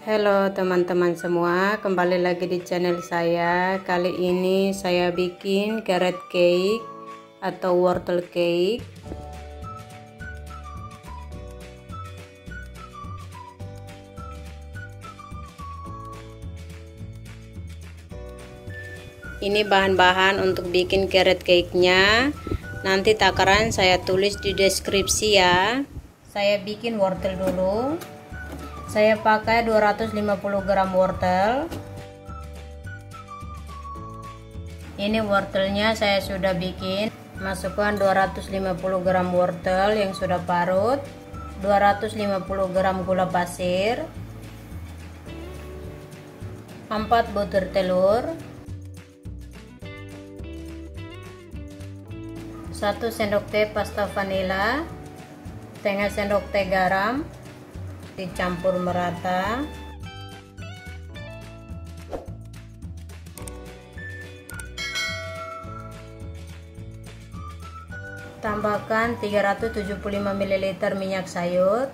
Halo teman-teman semua, kembali lagi di channel saya. Kali ini saya bikin carrot cake atau wortel cake. Ini bahan-bahan untuk bikin carrot cake-nya. Nanti takaran saya tulis di deskripsi ya. Saya bikin wortel dulu. Saya pakai 250 gram wortel. Ini wortelnya saya sudah bikin. Masukkan 250 gram wortel yang sudah parut, 250 gram gula pasir, 4 butir telur, 1 sendok teh pasta vanila, setengah sendok teh garam. Dicampur merata. Tambahkan 375 ml minyak sayur.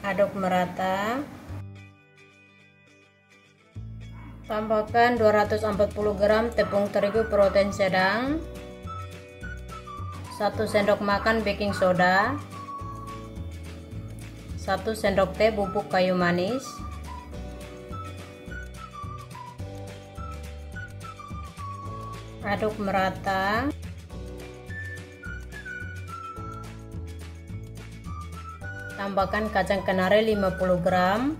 Aduk merata. Tambahkan 240 gram tepung terigu protein sedang, 1 sendok makan baking soda, 1 sendok teh bubuk kayu manis, aduk merata. Tambahkan kacang kenari 50 gram,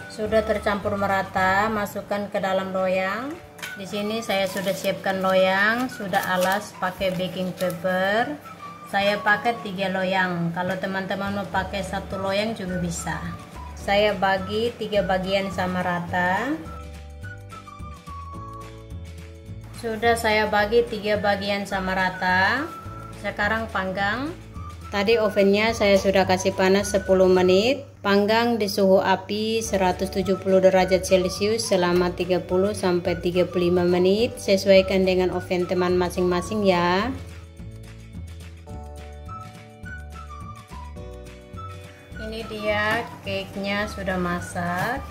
sudah tercampur merata, masukkan ke dalam loyang. Di sini saya sudah siapkan loyang, sudah alas pakai baking paper. Saya pakai 3 loyang. Kalau teman-teman mau pakai 1 loyang juga bisa. Saya bagi 3 bagian sama rata. Sudah saya bagi 3 bagian sama rata. Sekarang panggang. Tadi ovennya saya sudah kasih panas 10 menit. Panggang di suhu api 170 derajat celcius selama 30 sampai 35 menit. Sesuaikan dengan oven teman masing-masing ya. Ini dia cake-nya sudah masak.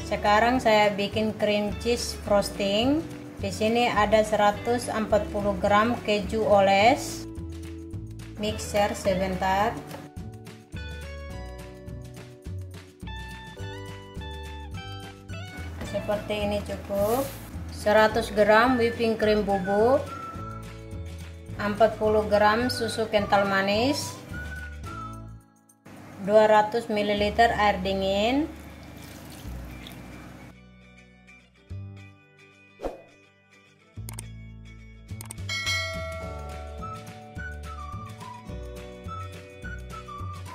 Sekarang saya bikin cream cheese frosting. Di sini ada 140 gram keju oles. Mixer sebentar. Seperti ini cukup. 100 gram whipping cream bubuk, 40 gram susu kental manis, 200 ml air dingin,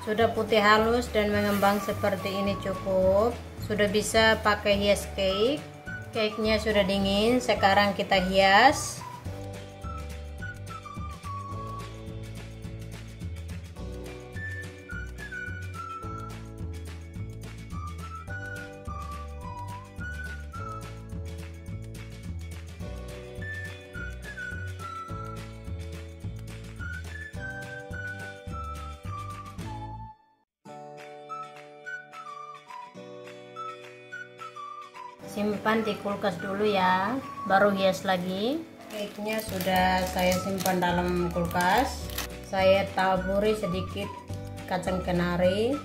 sudah putih halus dan mengembang seperti ini cukup. Sudah bisa pakai hias cake. Cake-nya sudah dingin, sekarang kita hias. Simpan di kulkas dulu ya, baru hias lagi. Cake-nya sudah saya simpan dalam kulkas. Saya taburi sedikit kacang kenari,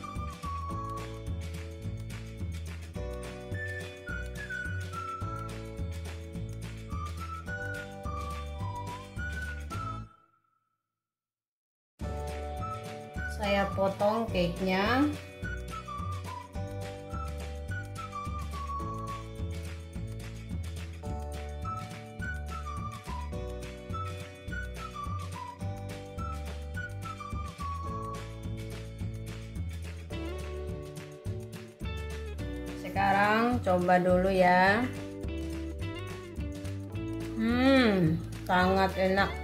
saya potong cake-nya. Sekarang coba dulu ya. Sangat enak.